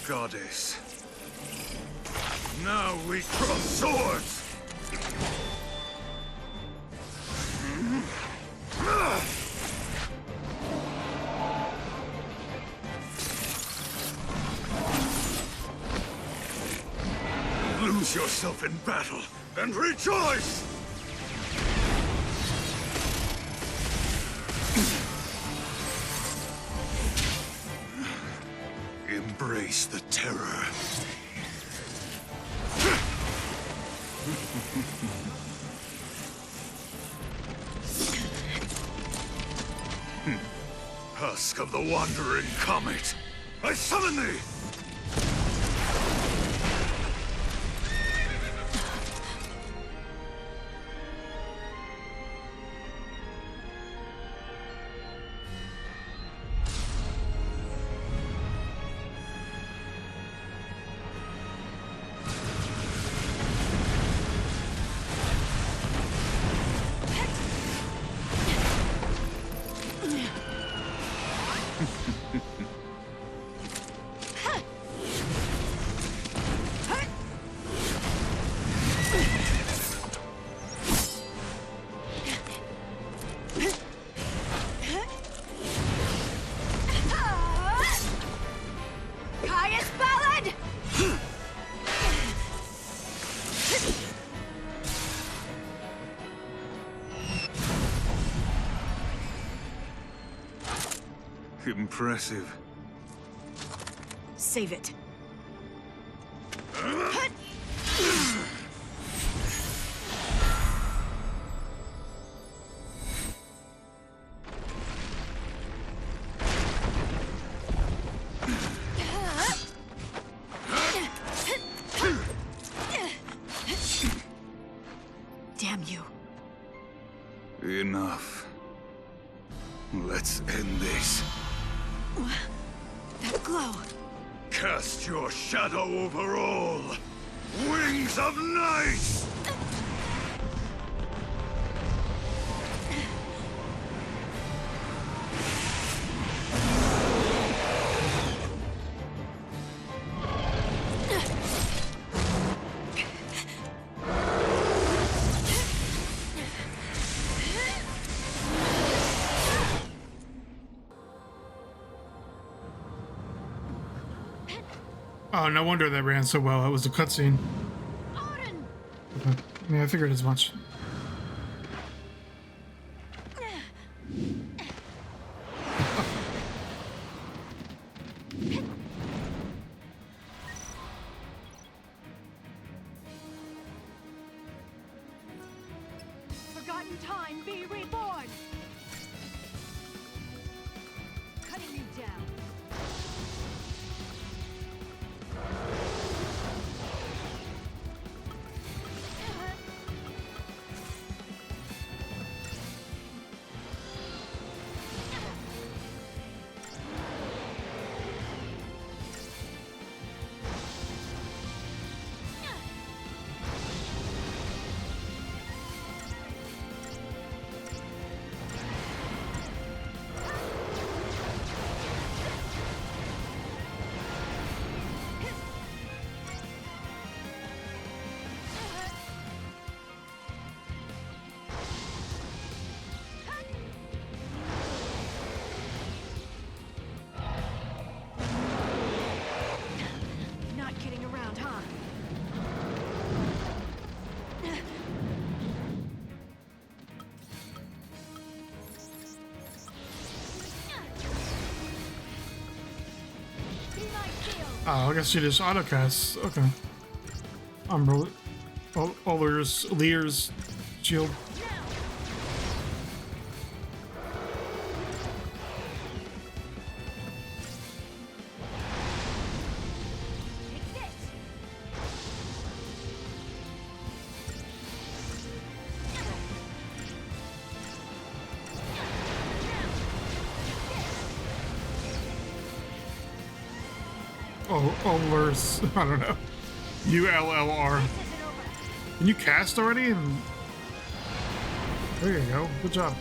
goddess. Now we cross swords! Lose yourself in battle and rejoice! Embrace the terror. Husk of the wandering comet, I summon thee! Impressive. Save it. Damn you. Enough. Let's end this. That glow. Cast your shadow over all! Wings of night! Oh, no wonder that ran so well. It was a cutscene. Okay. Yeah, I figured as much. Forgotten time, be reborn! Cutting you down. Oh, I guess she just autocasts. Okay. Umbrella. Lear's shield. Ullr's, I don't know. ULLR. Can you cast already? And there you go. Good job.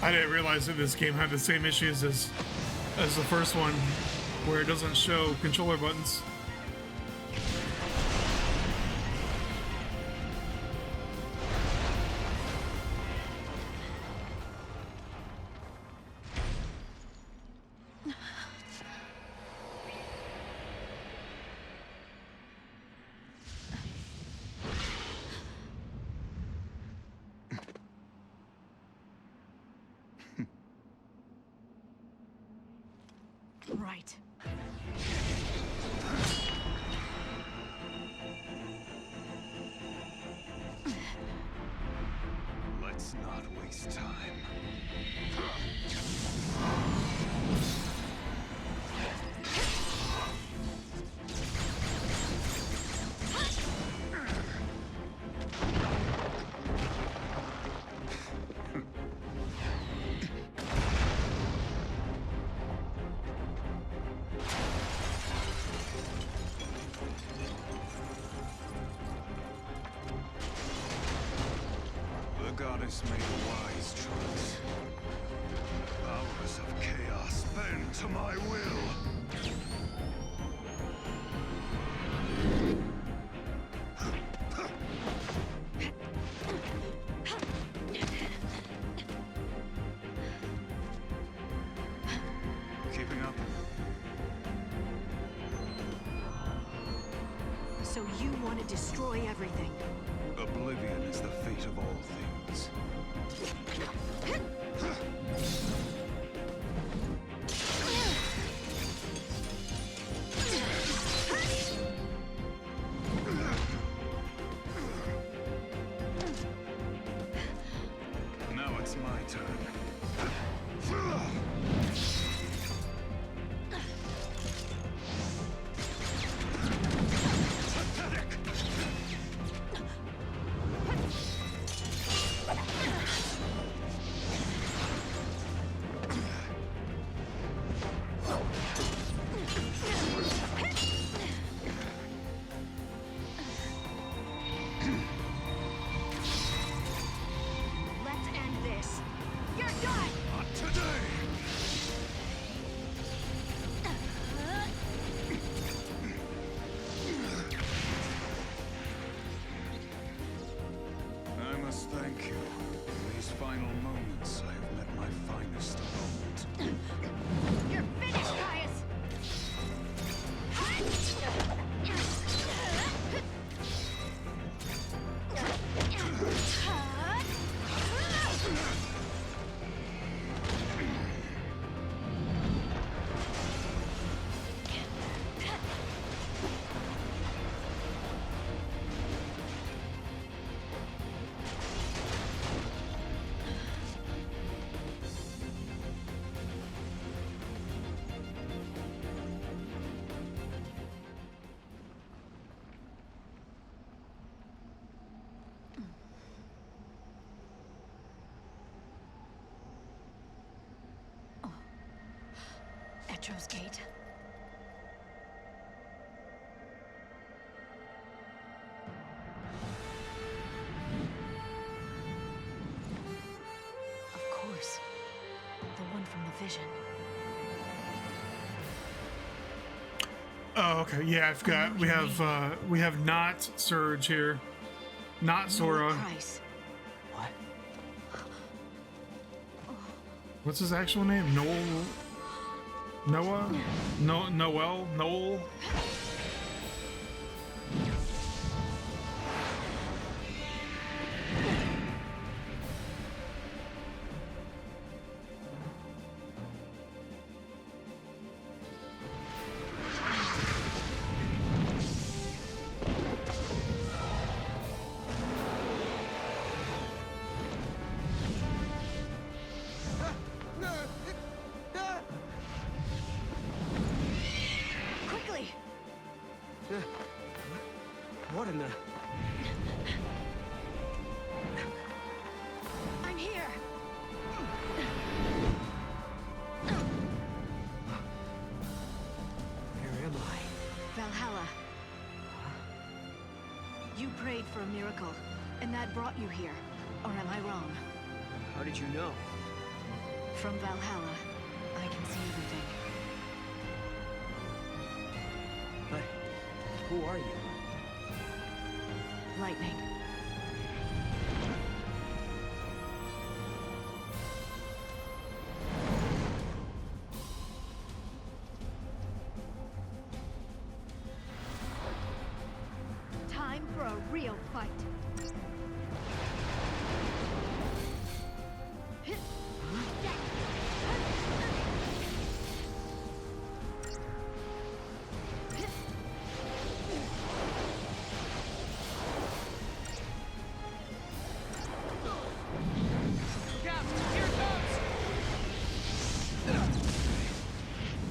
I didn't realize that this game had the same issues as the first one, where it doesn't show controller buttons. Right. Let's not waste time. The goddess made a wise choice. Powers of chaos bend to my will. Keeping up? So you want to destroy everything? Oblivion is the fate of all things. Now it's my turn. Pathetic! Let's end this. You're done! Not today! I must thank you. In these final moments, I have met my finest opponent. You're finished, Caius! Etro's Gate. Of course. The one from the vision. Oh, okay. Yeah, I forgot. We have not Surge here, not Sora. Price. What? What's his actual name? Noah? Noel? Quickly! What in the... I'm here! Where am I? Valhalla. You prayed for a miracle, and that brought you here. Or am I wrong? How did you know? From Valhalla, I can see everything. But who are you? Lightning. Time for a real fight.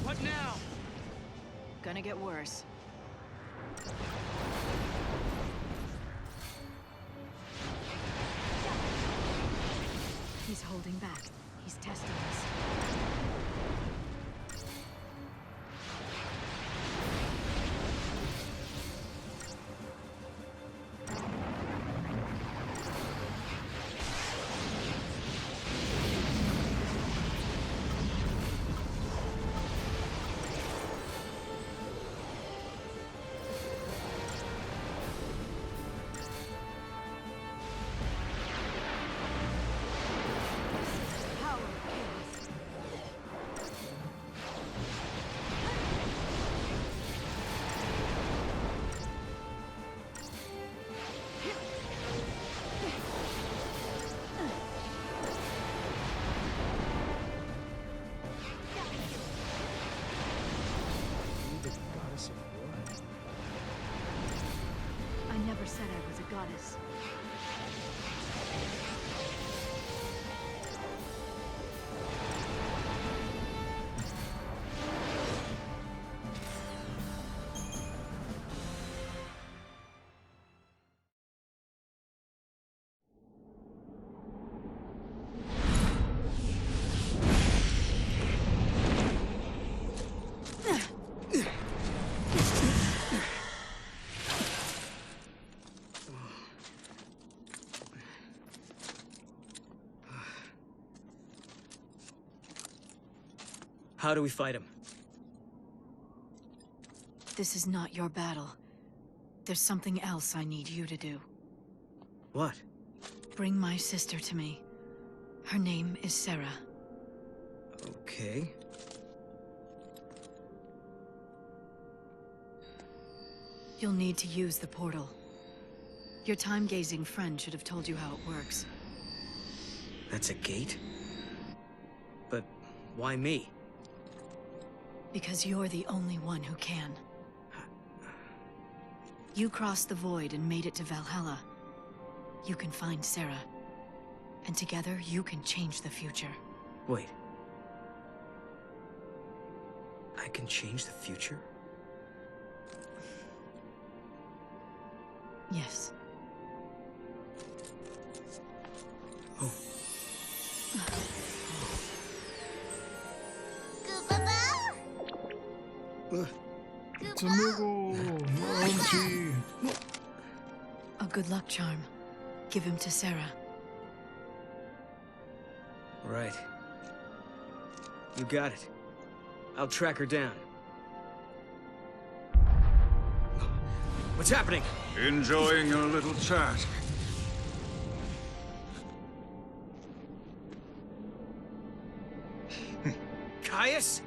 What now? Gonna get worse. He's holding back. He's testing us. Power of chaos. You the goddess of war? I never said I was a goddess. How do we fight him? This is not your battle. There's something else I need you to do. What? Bring my sister to me. Her name is Sarah. Okay. You'll need to use the portal. Your time-gazing friend should have told you how it works. That's a gate? But why me? Because you're the only one who can. You crossed the void and made it to Valhalla. You can find Sarah. And together, you can change the future. Wait. I can change the future? Yes. Oh. It's a Moogle! OMG! A good luck charm. Give him to Sarah. Right. You got it. I'll track her down. What's happening? Enjoying a little chat. Caius?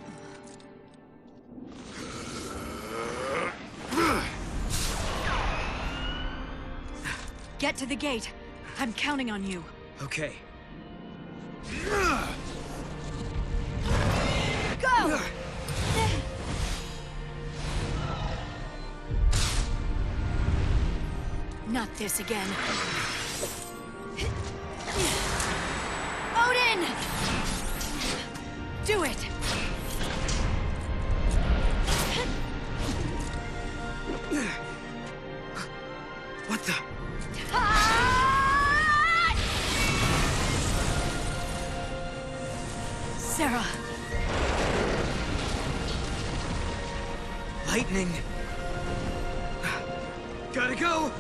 Get to the gate. I'm counting on you. Okay. Go! Not this again. Odin! Do it! What the? Sarah! Lightning. Gotta go.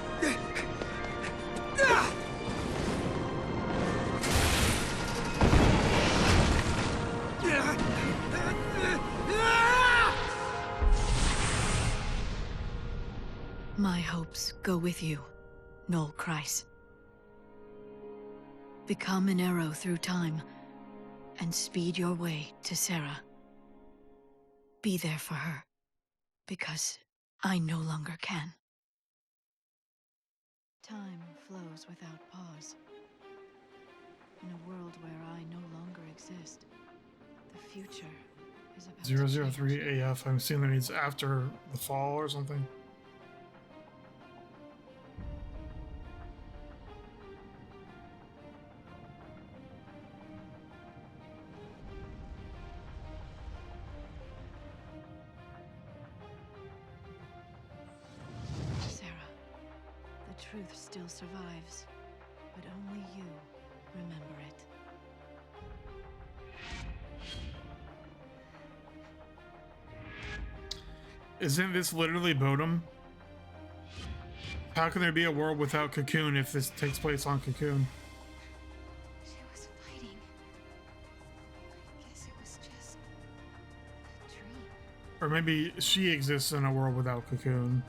My hopes go with you, Noel Kreis. Become an arrow through time, and speed your way to Sarah. Be there for her, because I no longer can. Time flows without pause. In a world where I no longer exist, the future is about to change. 003 AF. I'm assuming it's after the fall or something. Sarah, the truth still survives, but only you remember it. Isn't this literally Bodum? How can there be a world without Cocoon if this takes place on Cocoon? She was fighting. I guess it was just a dream. Or maybe she exists in a world without Cocoon.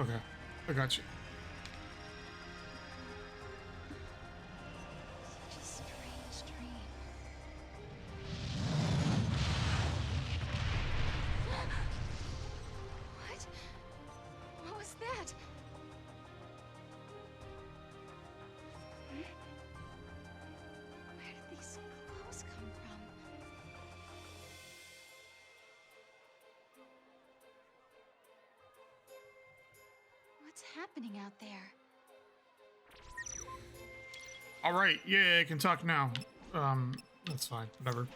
Okay, I got you. Such a strange dream. What? What was that? Where did these clothes come from? What's happening out there? All right, yeah, I can talk now. That's fine, whatever.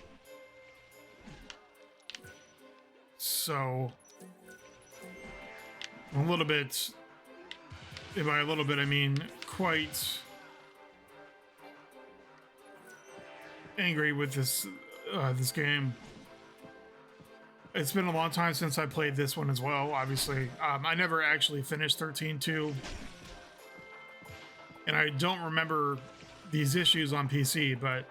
So, a little bit, and by a little bit I mean quite angry with this this game. It's been a long time since I played this one as well, obviously. I never actually finished 13-2. And I don't remember these issues on PC, but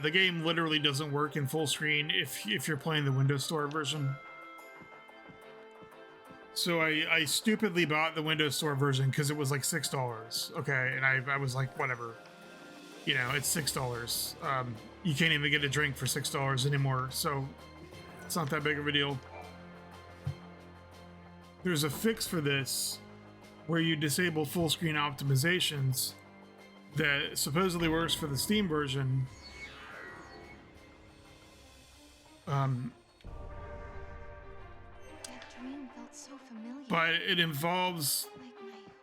the game literally doesn't work in full screen if you're playing the Windows Store version. So I stupidly bought the Windows Store version because it was like $6. Okay, and I was like, whatever. You know, it's $6. You can't even get a drink for $6 anymore, so it's not that big of a deal. There's a fix for this where you disable full screen optimizations that supposedly works for the Steam version. That dream felt so familiar. But it involves Like my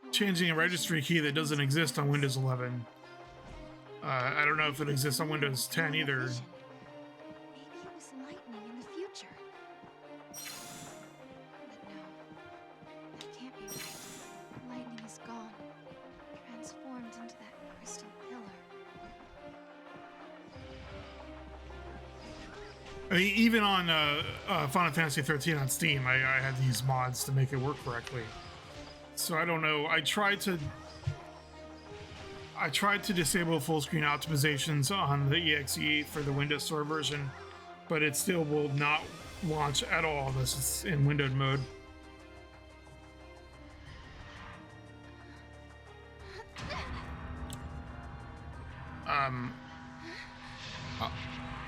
whole changing a registry key that doesn't exist on Windows 11. I don't know if it exists on Windows 10 either. vision. Maybe it was lightning in the future. But no, that can't be right. Lightning is gone, transformed into that crystal pillar. I mean, even on Final Fantasy 13 on Steam, I had these mods to make it work correctly. So I don't know. I tried to disable full screen optimizations on the EXE for the Windows Store version, but it still will not launch at all unless it's in windowed mode.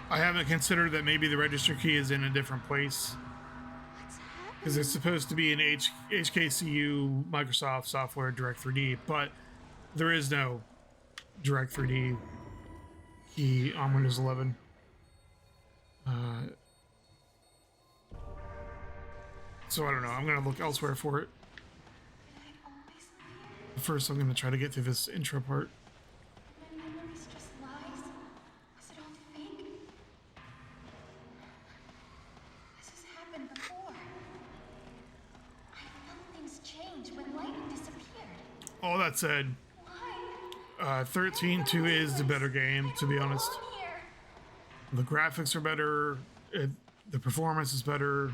I haven't considered that maybe the register key is in a different place, What's happening? because it's supposed to be an HKCU Microsoft software Direct 3D, but there is no Direct 3D key on Windows 11. So I don't know. I'm gonna look elsewhere for it. First, I'm gonna try to get through this intro part. Memories just lies. Was it all fake? This has happened before. I felt things change when lightning disappeared. All that said, Why? 13-2 is the better game, to be honest. Alone here. The graphics are better, the performance is better,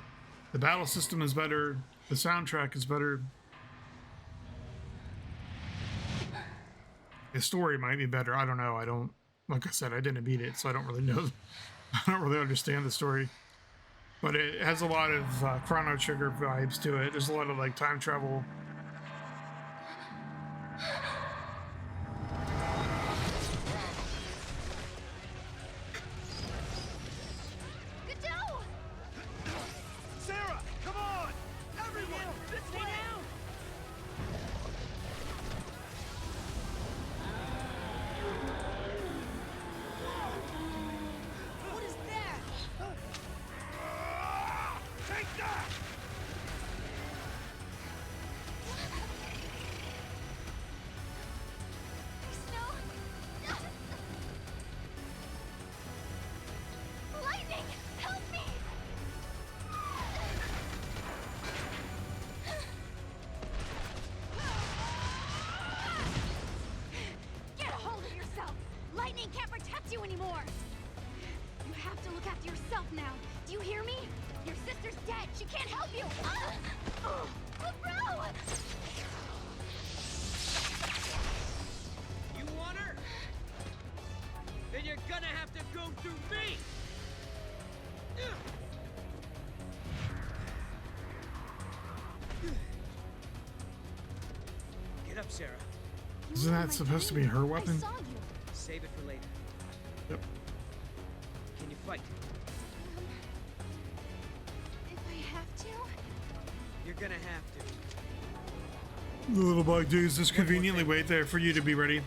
the battle system is better, the soundtrack is better. The story might be better. I don't know. Like I said, I didn't beat it, so I don't really know. I don't really understand the story. but it has a lot of Chrono Trigger vibes to it. There's a lot of like time travel. Godot! Sarah, come on! Everyone, this way! What is there? Take that! Snow? Lightning! Help me! Get a hold of yourself! Lightning can't protect you anymore! You have to look after yourself now. Do you hear me? Your sister's dead. She can't help you. Bro! You want her? Then you're gonna have to go through me! Get up, Sarah. Isn't that supposed to be her weapon? I saw you. Save it for later. Yep. Can you fight? If I have to. You're gonna have to. The little bug dudes just conveniently wait there for you to be ready.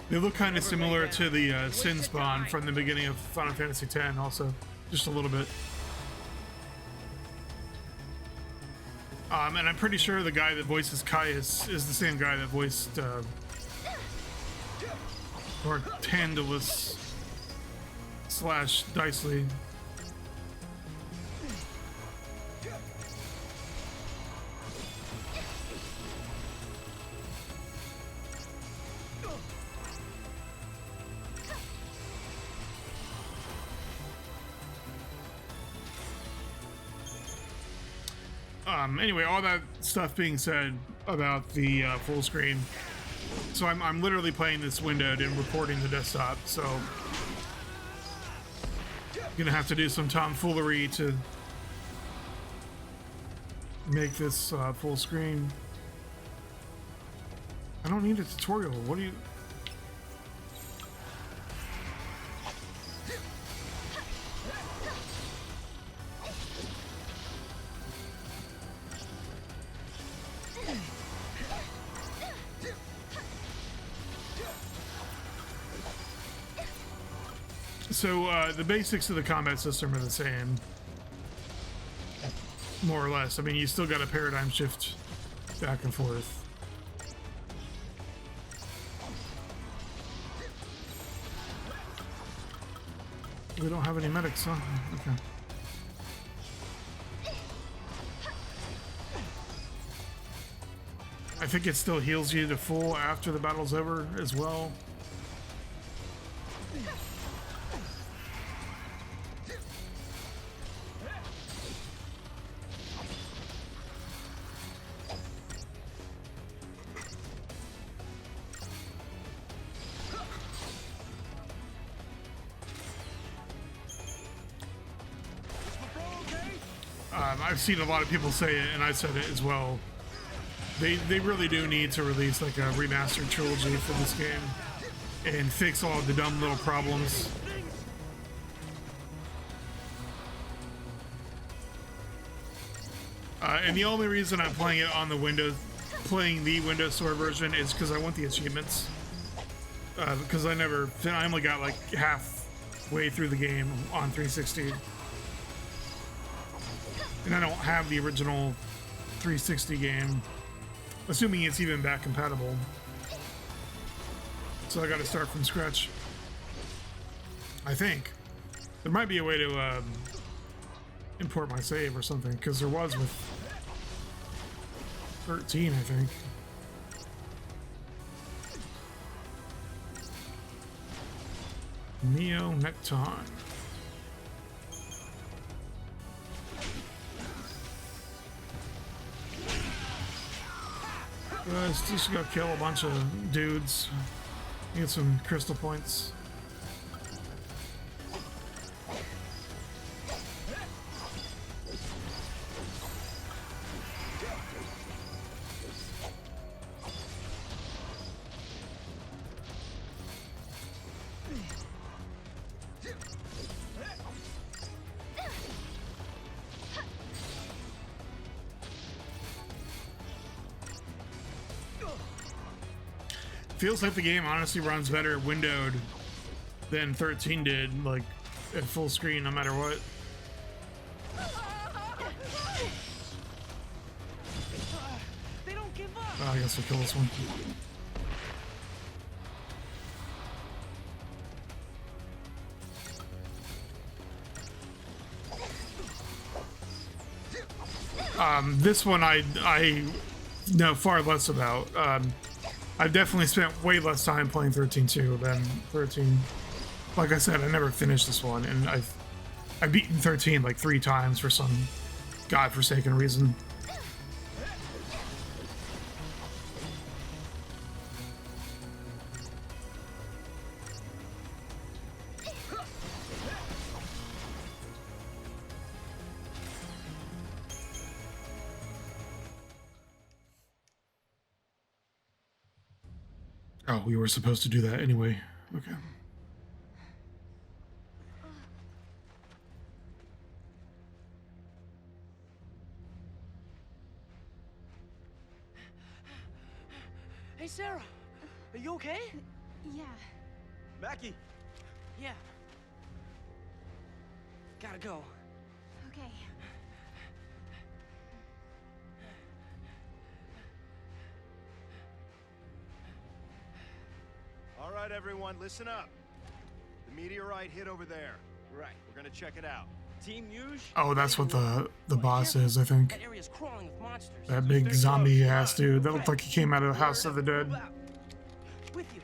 They look kind of similar to the Sin Spawn from the beginning of Final Fantasy X, also, just a little bit. And I'm pretty sure the guy that voices Caius is the same guy that voiced or Tandalus / Dicely. Anyway, all that stuff being said about the full screen, so I'm literally playing this windowed and recording the desktop, so I'm gonna have to do some tomfoolery to make this full screen. I don't need a tutorial. What do you... So, the basics of the combat system are the same, more or less. I mean, you still got a paradigm shift back and forth. We don't have any medics, huh? Okay. I think it still heals you to full after the battle's over as well. I've seen a lot of people say it, and I said it as well. They really do need to release like a remastered trilogy for this game and fix all of the dumb little problems. And the only reason I'm playing it on the Windows Store version is because I want the achievements. Because I only got like halfway through the game on 360. And I don't have the original 360 game, assuming it's even back compatible. So I gotta start from scratch. I think. There might be a way to import my save or something, because there was with 13, I think. Neo Necton. Just go kill a bunch of dudes. Get some crystal points. feels like the game honestly runs better windowed than 13 did, like at full screen, no matter what. They don't give up. Oh, I guess we'll kill this one. This one I know far less about. I've definitely spent way less time playing 13-2 than 13. Like I said, I never finished this one, and I've beaten 13 like 3 times for some godforsaken reason. Oh, we were supposed to do that anyway. Okay. Hey, Sarah. Are you okay? Yeah. Mackie. Yeah. Gotta go. Okay. All right, everyone, listen up. The meteorite hit over there. Right. We're gonna check it out. Team Yuge. Oh, that's what the boss is, I think. That area's crawling with monsters. That big Stay zombie close, ass come on. dude. That looked like he came out of the House of the Dead. Move out. With you.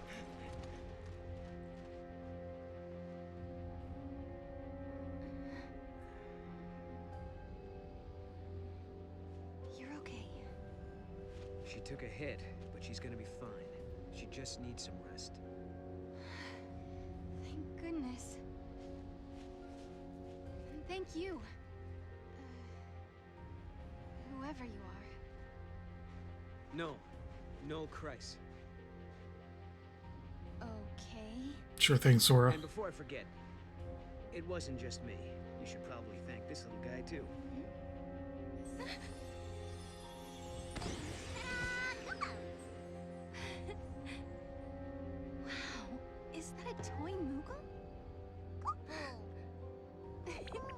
You're okay. She took a hit, but she's gonna be fine. She just needs some rest. Thank goodness. And thank you. Whoever you are. No, Christ. Okay. Sure thing, Sora. And before I forget, it wasn't just me. You should probably thank this little guy too. Wow, is that a toy Moogle?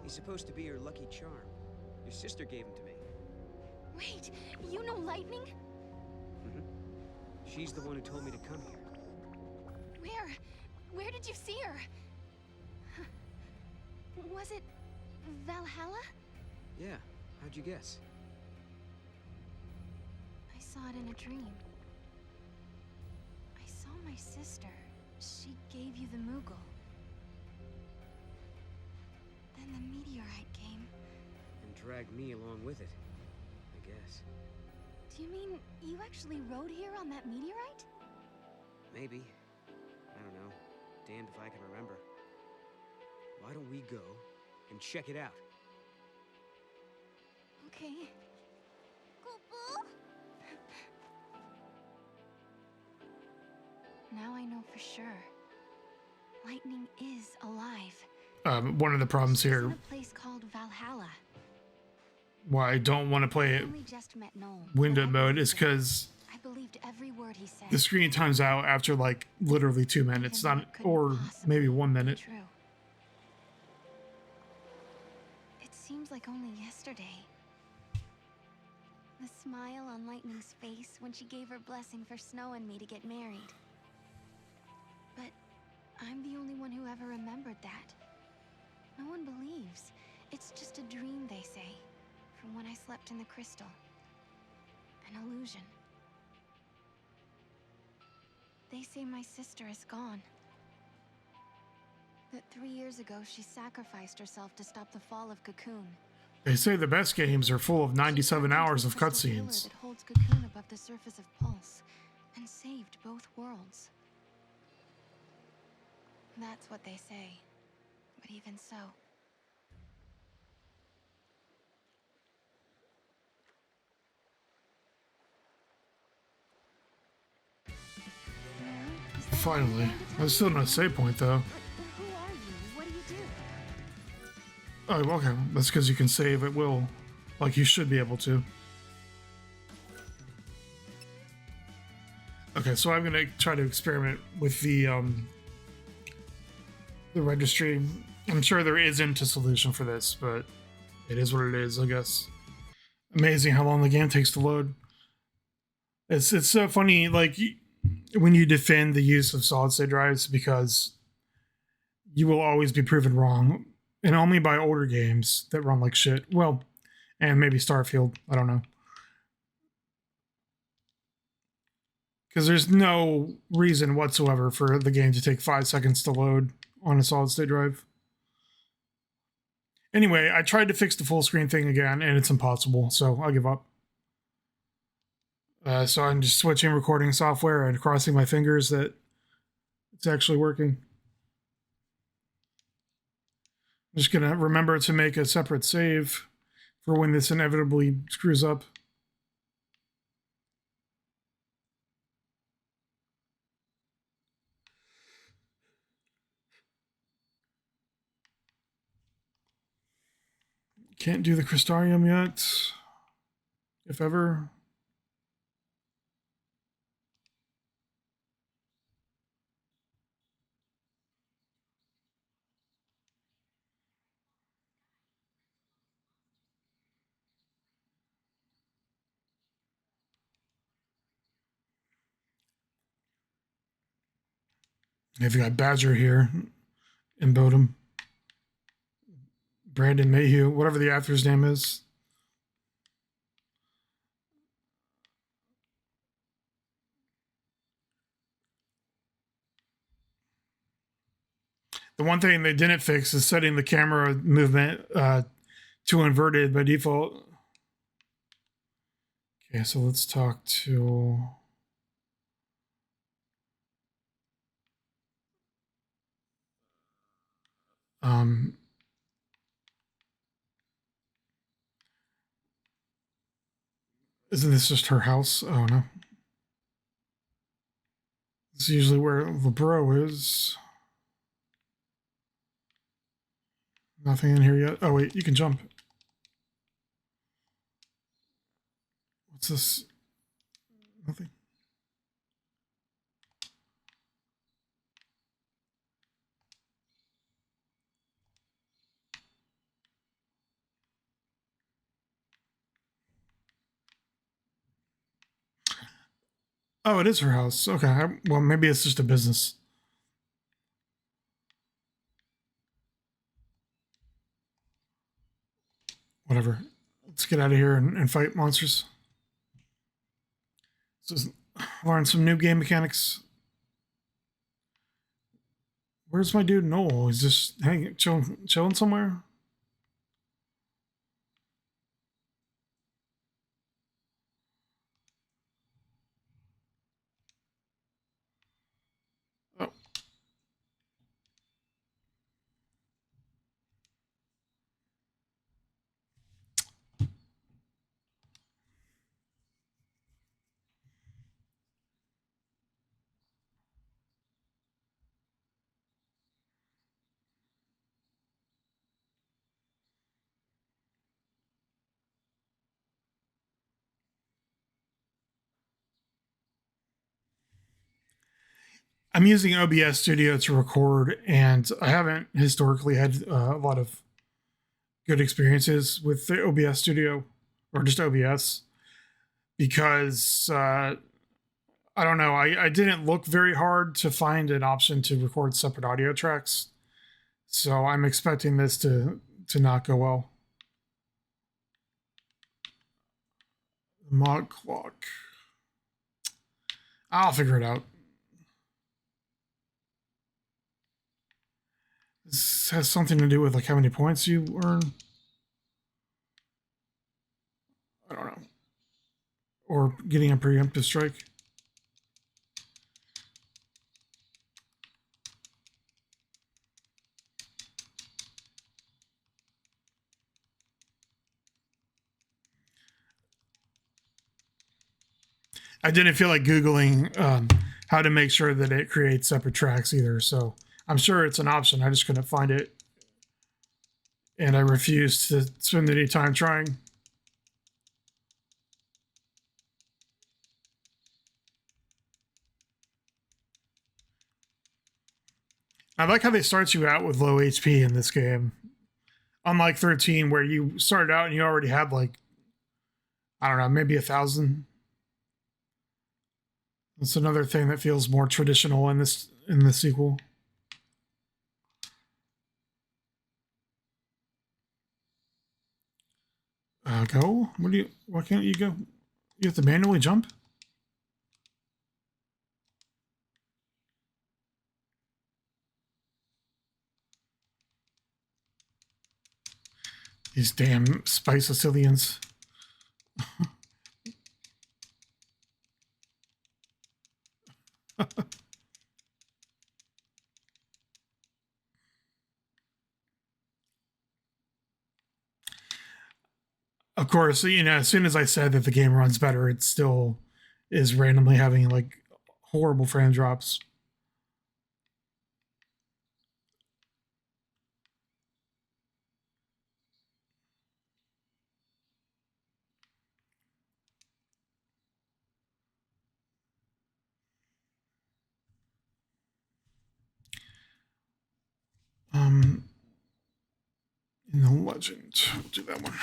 He's supposed to be your lucky charm. Your sister gave him to me. Wait, you know Lightning? She's the one who told me to come here. Where? Where did you see her? Was it Valhalla? Yeah, how'd you guess? I saw it in a dream. I saw my sister. She gave you the Moogle. Then the meteorite came. And dragged me along with it, I guess. Do you mean you actually rode here on that meteorite? Maybe. I don't know. Damned if I can remember. Why don't we go and check it out? Okay. Now I know for sure. Lightning is alive. One of the problems She's in here, a place called Valhalla. why I don't want to play I it only just met Noel, window but I mode, believed is him. because I believed every word he said. the screen times out after like literally 2 minutes, Even though not it couldn't or possibly maybe 1 be minute. True. It seems like only yesterday. The smile on Lightning's face when she gave her blessing for Snow and me to get married. But I'm the only one who ever remembered that. No one believes. It's just a dream, they say, from when I slept in the crystal. An illusion. They say my sister is gone. That 3 years ago she sacrificed herself to stop the fall of Cocoon. They say the best games are full of 97 hours of Crystal pillar cutscenes. that holds Cocoon above the surface of Pulse, and saved both worlds. That's what they say. But even so. Finally. There's still no save point though. Who are you? What do you do? Oh, okay. That's because you can save at will. Like you should be able to. Okay, so I'm gonna try to experiment with the registry. I'm sure there isn't a solution for this, but it is what it is, I guess. Amazing how long the game takes to load. It's so funny, like when you defend the use of solid state drives, because you will always be proven wrong, and only by older games that run like shit. Well, and maybe Starfield, I don't know. Because there's no reason whatsoever for the game to take 5 seconds to load on a solid state drive. Anyway, I tried to fix the full screen thing again, and it's impossible, so I'll give up. So I'm just switching recording software and crossing my fingers that it's actually working. I'm just going to remember to make a separate save for when this inevitably screws up. Can't do the Crystarium yet, if ever. They've got Badger here in Bodum. Brandon Mayhew, whatever the actor's name is. The one thing they didn't fix is setting the camera movement to inverted by default. Okay, so let's talk to... isn't this just her house? Oh, no. This is usually where the bro is. Nothing in here yet. Oh, wait, you can jump. What's this? Nothing. Oh, it is her house. Okay, well, maybe it's just a business. Whatever. Let's get out of here and fight monsters. Let's learn some new game mechanics. Where's my dude Noel? He's just hanging, chilling somewhere? Oh. I'm using OBS Studio to record, and I haven't historically had a lot of good experiences with the OBS Studio, or just OBS, because I don't know, I didn't look very hard to find an option to record separate audio tracks, so I'm expecting this to not go well. Mod clock. I'll figure it out. This has something to do with like how many points you earn. I don't know. Or getting a preemptive strike. I didn't feel like Googling how to make sure that it creates separate tracks either. So I'm sure it's an option. I just couldn't find it. And I refused to spend any time trying. I like how they start you out with low HP in this game. Unlike 13, where you started out and you already had like, I don't know, maybe 1,000. That's another thing that feels more traditional in the sequel. Go? Why can't you go? You have to manually jump? These damn Spice Sicilians. Of course, you know, as soon as I said that the game runs better, it still is randomly having like horrible frame drops. In the legend, we'll do that one.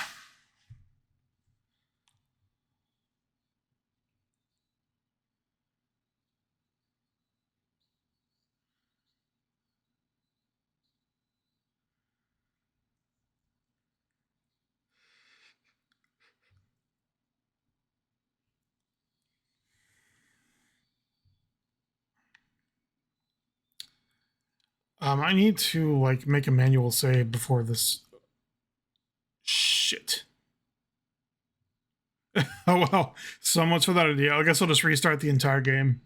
I need to like make a manual save before this. Shit. Oh well, so much for that idea. I guess I'll just restart the entire game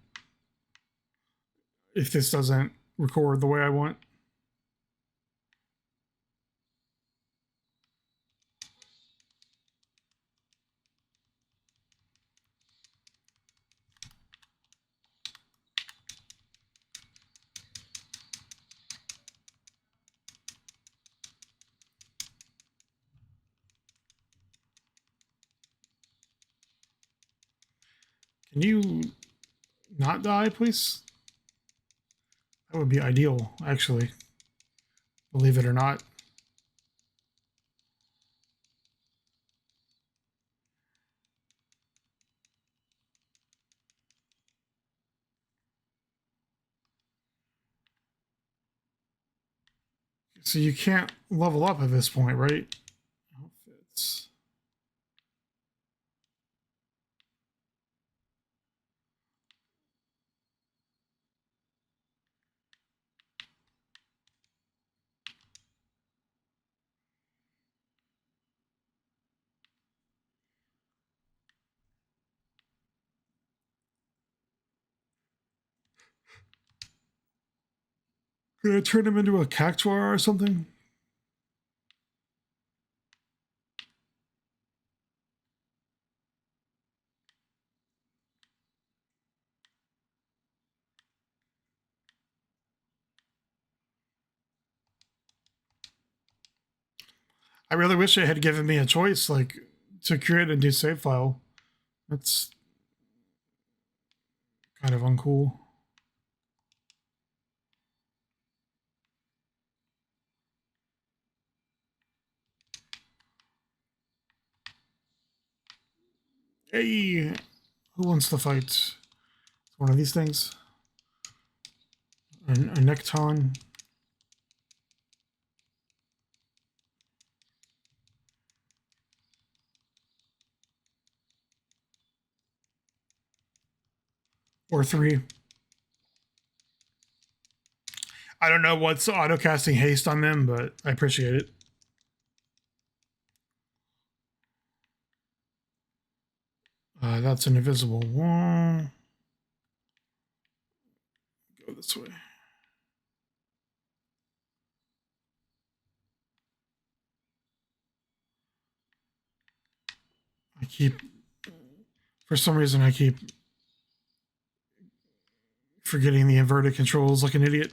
if this doesn't record the way I want. Can you not die, please? That would be ideal, actually. Believe it or not. So you can't level up at this point, right? Outfits. Could I turn him into a cactuar or something? I really wish it had given me a choice, like to create a new save file. That's kind of uncool. Hey, who wants to fight? One of these things? A Necton? Or 3? I don't know what's auto casting haste on them, but I appreciate it. That's an invisible wall. Go this way. For some reason, I keep forgetting the inverted controls like an idiot.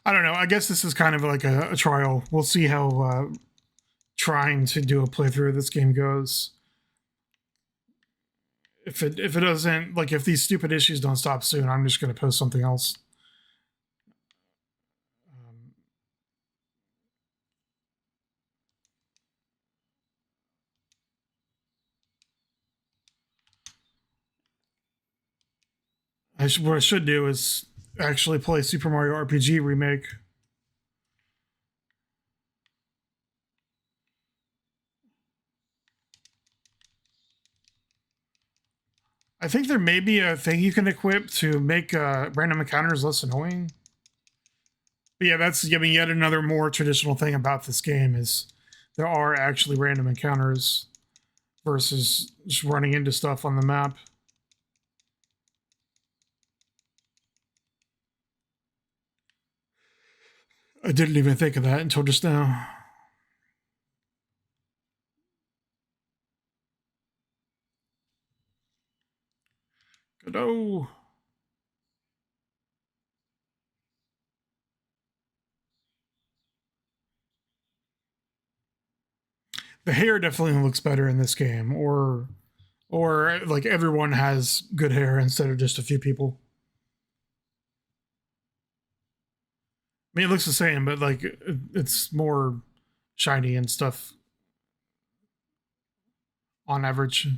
I don't know. I guess this is kind of like a trial. We'll see how trying to do a playthrough of this game goes. If it doesn't, like, if these stupid issues don't stop soon, I'm just going to post something else. What I should do is actually play Super Mario RPG Remake. I think there may be a thing you can equip to make random encounters less annoying. But yeah, that's, I mean, yet another more traditional thing about this game is there are actually random encounters versus just running into stuff on the map. I didn't even think of that until just now. Good-o. The hair definitely looks better in this game, or like everyone has good hair instead of just a few people. I mean, it looks the same, but like it's more shiny and stuff on average.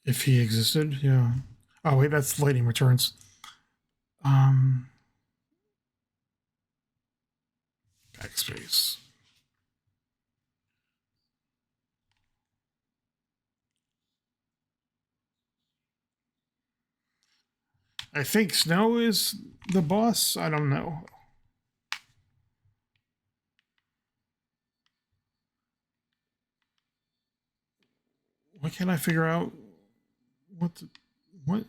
If he existed, yeah. Oh wait, that's Lightning Returns. Um, backspace. I think Snow is the boss. I don't know. Why can't I figure out what? What?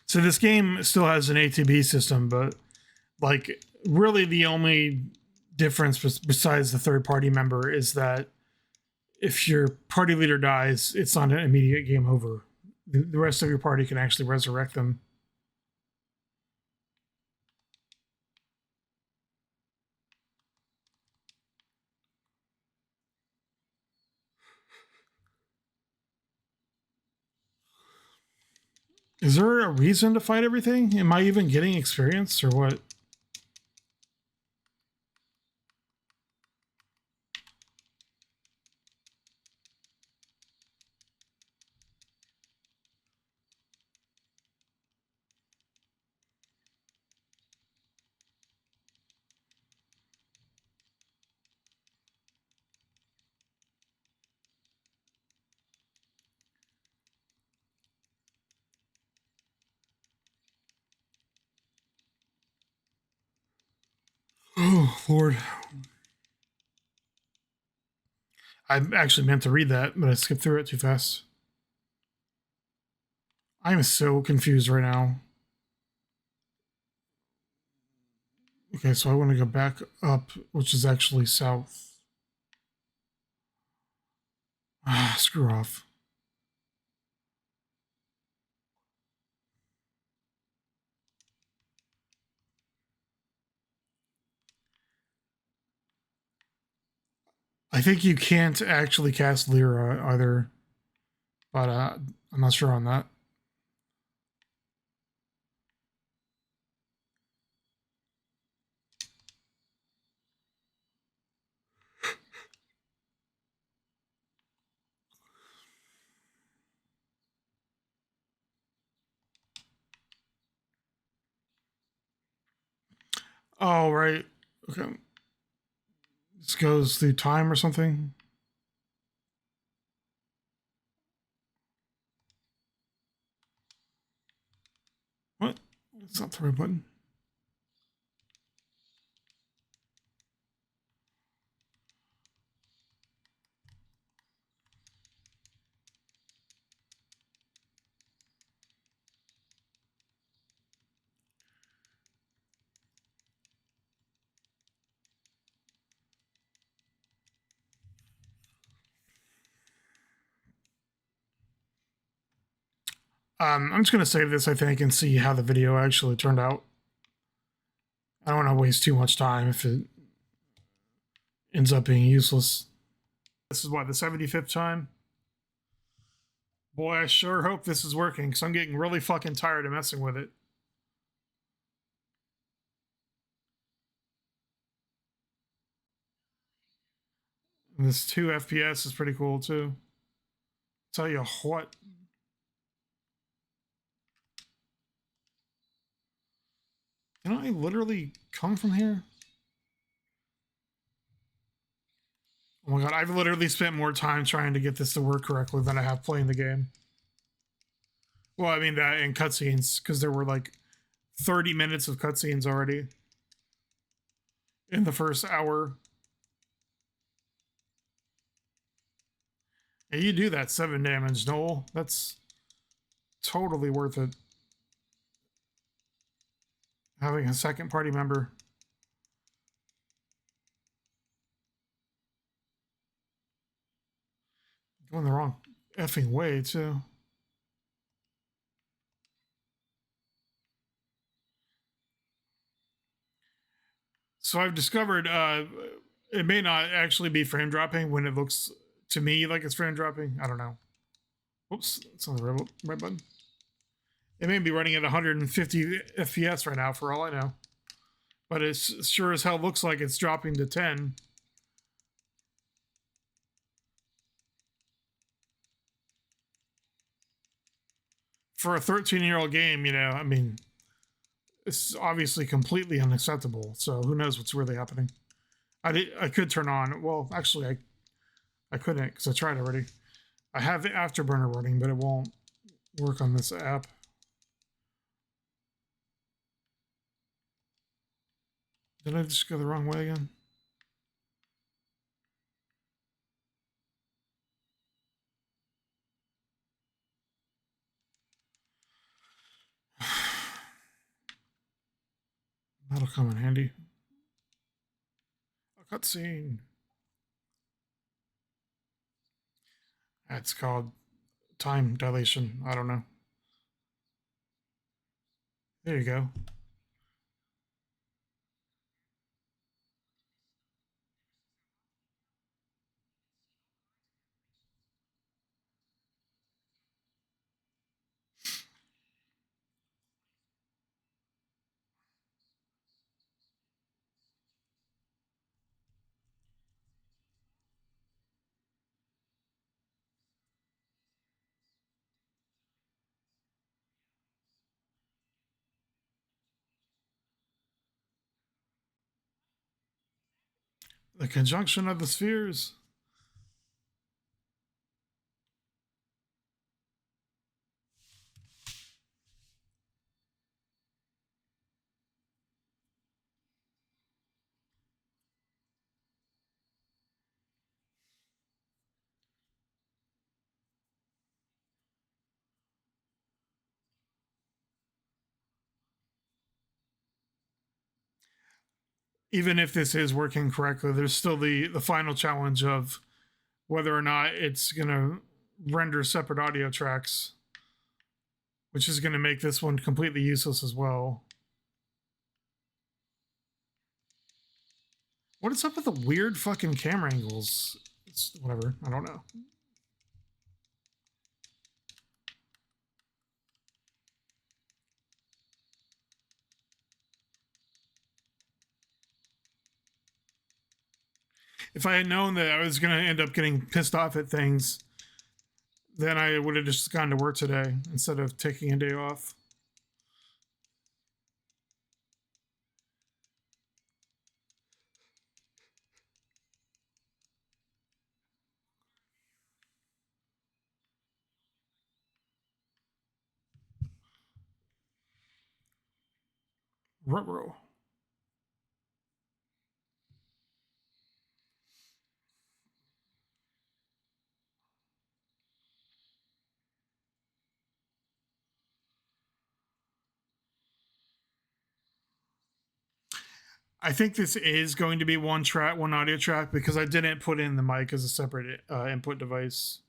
So this game still has an ATB system, but like really the only difference besides the third party member is that if your party leader dies, it's not an immediate game over. The rest of your party can actually resurrect them. Is there a reason to fight everything? Am I even getting experience or what? Oh, Lord. I actually meant to read that, but I skipped through it too fast. I'm so confused right now. Okay, so I want to go back up, which is actually south. Ah, screw off. I think you can't actually cast Lyra either, but I'm not sure on that. Oh, right. Okay. This goes through time or something. It's not the right button. I'm just gonna save this, I think, and see how the video actually turned out. I don't want to waste too much time if it ends up being useless. This is what, the 75th time? Boy, I sure hope this is working, because I'm getting really fucking tired of messing with it. And this 2 FPS is pretty cool, too. Tell you what. Can I literally come from here? Oh my god, I've literally spent more time trying to get this to work correctly than I have playing the game. Well, I mean that in cutscenes, because there were like 30 minutes of cutscenes already in the first hour. And you do that 7 damage, Noel. That's totally worth it. Having a second party member. Going the wrong effing way, too. So I've discovered it may not actually be frame dropping when it looks to me like it's frame dropping. I don't know. Oops, it's on the right button. It may be running at 150 FPS right now for all I know. But it sure as hell looks like it's dropping to 10. For a 13-year-old game, you know, I mean, it's obviously completely unacceptable. So who knows what's really happening? I could turn on. Well, actually, I couldn't because I tried already. I have the Afterburner running, but it won't work on this app. Did I just go the wrong way again? That'll come in handy. A cutscene. That's called time dilation. I don't know. There you go. The conjunction of the spheres. Even if this is working correctly, there's still the final challenge of whether or not it's going to render separate audio tracks, which is going to make this one completely useless as well. What is up with the weird fucking camera angles? It's whatever. I don't know. If I had known that I was going to end up getting pissed off at things, then I would have just gone to work today instead of taking a day off. Ruh-roh. I think this is going to be one track, one audio track, because I didn't put in the mic as a separate input device.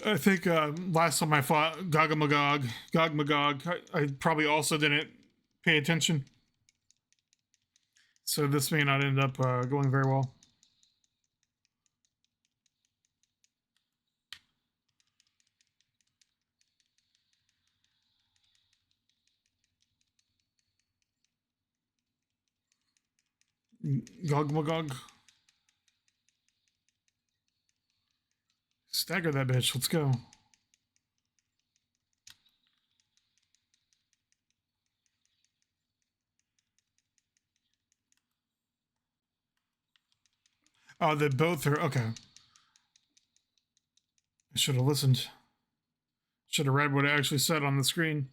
I think last time I fought Gog Magog, I probably also didn't pay attention. So this may not end up going very well. Gog Magog. Stagger that bitch. Let's go. Oh, they both are okay. I should have listened. Should have read what it actually said on the screen.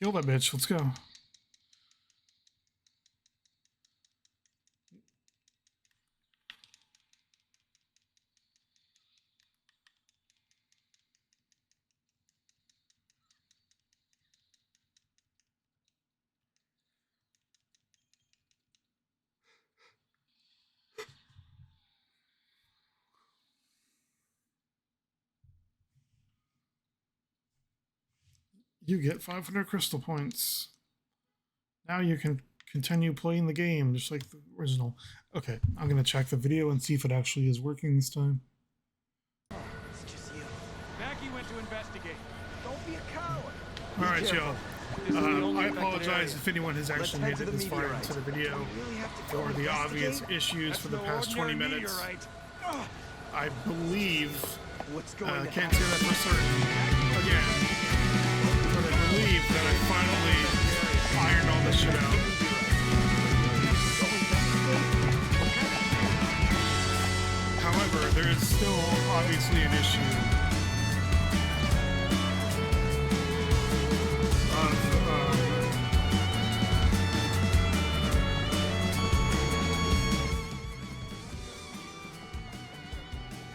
Kill that bitch. Let's go. You get 500 crystal points. Now you can continue playing the game just like the original. Okay, I'm gonna check the video and see if it actually is working this time. It's just you. Mackie went to investigate. Don't be a coward. All right, y'all. This is the only I affected apologize area. if anyone has actually made it this far into the video for the obvious issues for the past 20 minutes. I believe, What's going on? can't say that for certain again, but I believe that I finally ironed all this shit out. However, there is still obviously an issue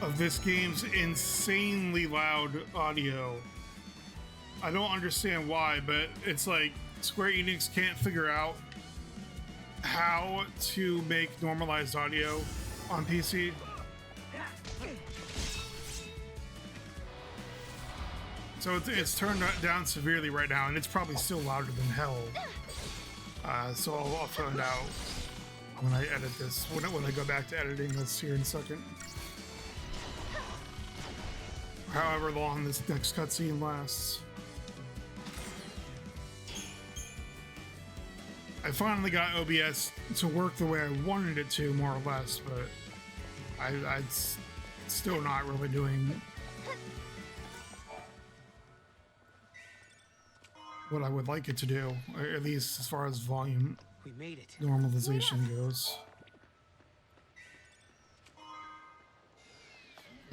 of this game's insanely loud audio. I don't understand why, but it's like Square Enix can't figure out how to make normalized audio on PC. So it's turned down severely right now, and it's probably still louder than hell. So I'll find out when I edit this, when I go back to editing this here in a second. However long this next cutscene lasts. I finally got OBS to work the way I wanted it to, more or less, but I'd still not really doing what I would like it to do, or at least as far as volume We made it. normalization goes.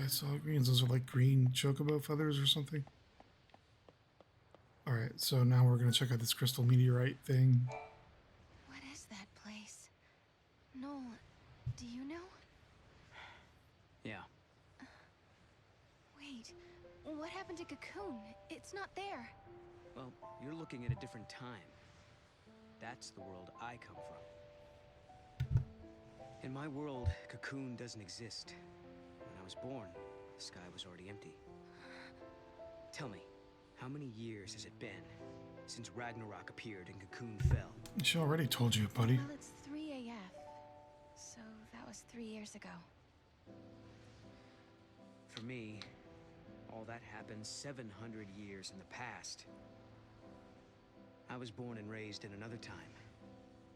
I saw greens. Those are like green chocobo feathers or something. All right, so now we're gonna check out this crystal meteorite thing. What is that place? Noel, do you know? Yeah. Wait, what happened to Cocoon? It's not there. Well, you're looking at a different time. That's the world I come from. In my world, Cocoon doesn't exist. When I was born, the sky was already empty. Tell me, how many years has it been since Ragnarok appeared and Cocoon fell. She already told you, buddy. Well, it's 3 AF, so that was 3 years ago. For me, all that happened 700 years in the past. I was born and raised in another time.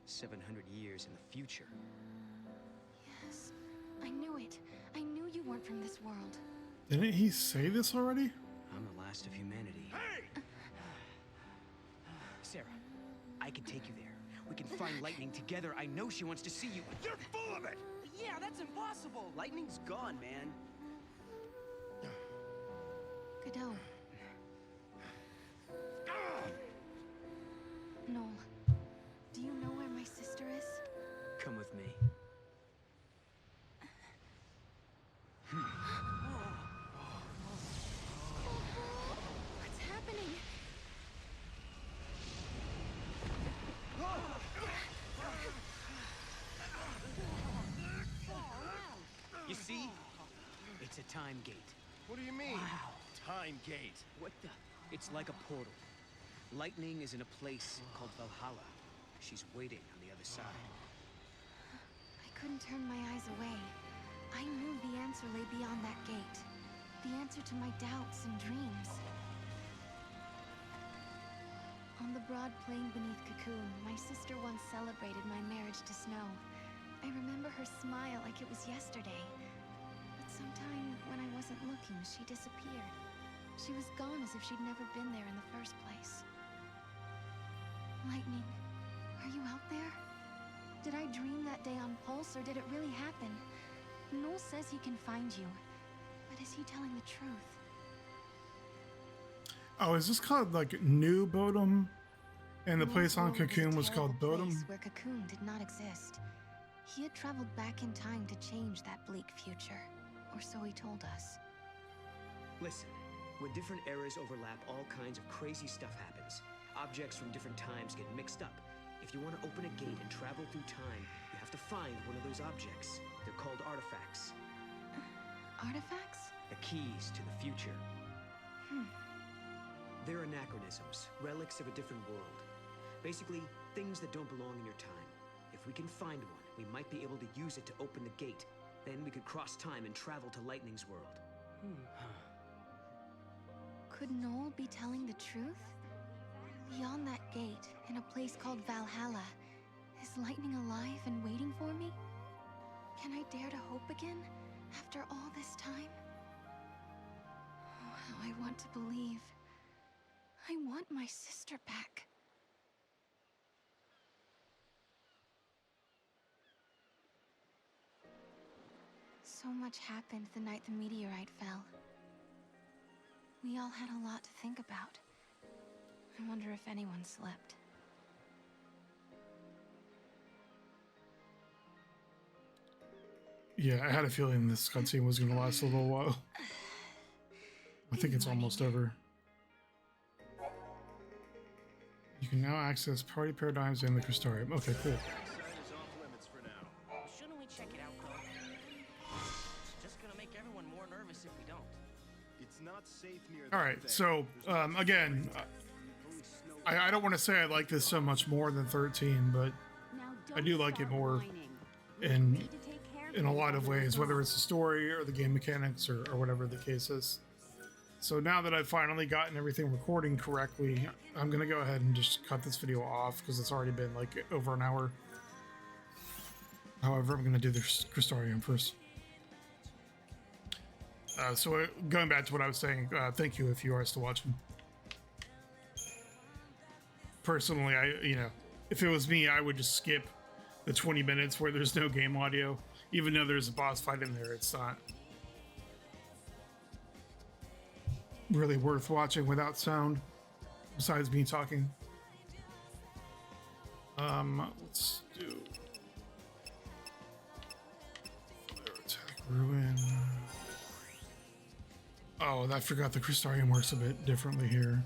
700 years in the future. Yes, I knew it. I knew you weren't from this world. Didn't he say this already? I'm the last of humanity. Hey! Sarah, I can take you there. We can find Lightning together. I know she wants to see you. You're full of it! Yeah, that's impossible. Lightning's gone, man. Godot. Noel, do you know where my sister is? Come with me. What's happening? You see? It's a time gate. What do you mean? Time gate. What the? It's like a portal. Lightning is in a place called Valhalla. She's waiting on the other side. I couldn't turn my eyes away. I knew the answer lay beyond that gate. The answer to my doubts and dreams. On the broad plain beneath Cocoon, my sister once celebrated my marriage to Snow. I remember her smile like it was yesterday. But sometime when I wasn't looking, she disappeared. She was gone as if she'd never been there in the first place. Lightning, are you out there? Did I dream that day on Pulse, or did it really happen? Noel says he can find you, but is he telling the truth? Oh, is this called like New Bodom? And the Noel's place on world was a Cocoon was called terrible Bodom? place where Cocoon did not exist. He had traveled back in time to change that bleak future, or so he told us. Listen, when different eras overlap, all kinds of crazy stuff happens. Objects from different times get mixed up. If you want to open a gate and travel through time, you have to find one of those objects. They're called artifacts. Artifacts? The keys to the future. They're anachronisms, relics of a different world. Basically, things that don't belong in your time. If we can find one, we might be able to use it to open the gate. Then we could cross time and travel to Lightning's world. Could Noel be telling the truth? Beyond that gate, in a place called Valhalla, is Lightning alive and waiting for me? Can I dare to hope again, after all this time? Oh, how I want to believe. I want my sister back. So much happened the night the meteorite fell. We all had a lot to think about. I wonder if anyone slept. Yeah, I had a feeling this cutscene was going to last a little while. I think it's almost over. You can now access party paradigms and the Crystarium. Okay, cool. Sign is off limits for now. Shouldn't we check it out, though? It's just gonna make everyone more nervous if we don't. It's not safe near All right, so again, I don't want to say I like this so much more than 13, but I do like it more in a lot of ways, whether it's the story or the game mechanics or whatever the case is. So now that I've finally gotten everything recording correctly, I'm going to go ahead and just cut this video off because it's already been like over an hour. However, I'm going to do the Crystarium first. So going back to what I was saying, thank you if you are still watching. Personally, if it was me, I would just skip the 20 minutes where there's no game audio. Even though there's a boss fight in there, it's not really worth watching without sound, besides me talking. Let's do Fire Attack Ruin. Oh, I forgot the Crystarium works a bit differently here.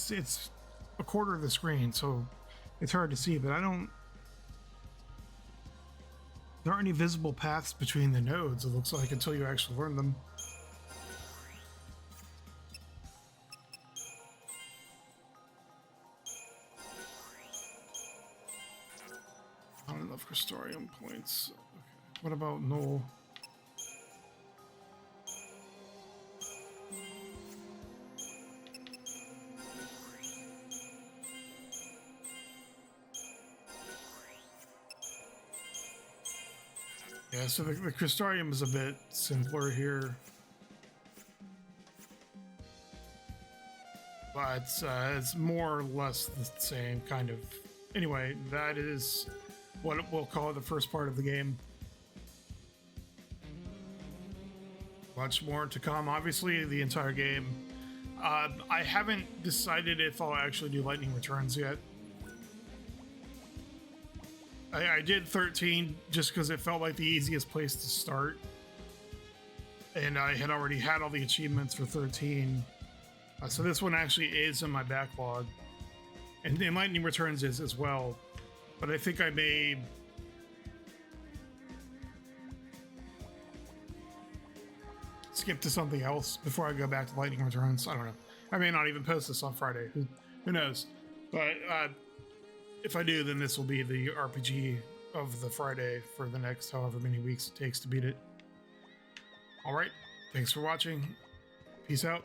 It's a quarter of the screen, so it's hard to see, but I don't There aren't any visible paths between the nodes, it looks like, until you actually learn them. Not enough Crystarium points. Okay. What about Null? Yeah, so the Crystarium is a bit simpler here. But it's more or less the same kind of... Anyway, that is what we'll call the first part of the game. Much more to come, obviously, the entire game. I haven't decided if I'll actually do Lightning Returns yet. I did 13 just because it felt like the easiest place to start. And I had already had all the achievements for 13. So this one actually is in my backlog. And Lightning Returns is as well. But I think I may... skip to something else before I go back to Lightning Returns. I don't know. I may not even post this on Friday. Who knows? But if I do, then this will be the RPG of the Friday for the next however many weeks it takes to beat it. Alright, thanks for watching. Peace out.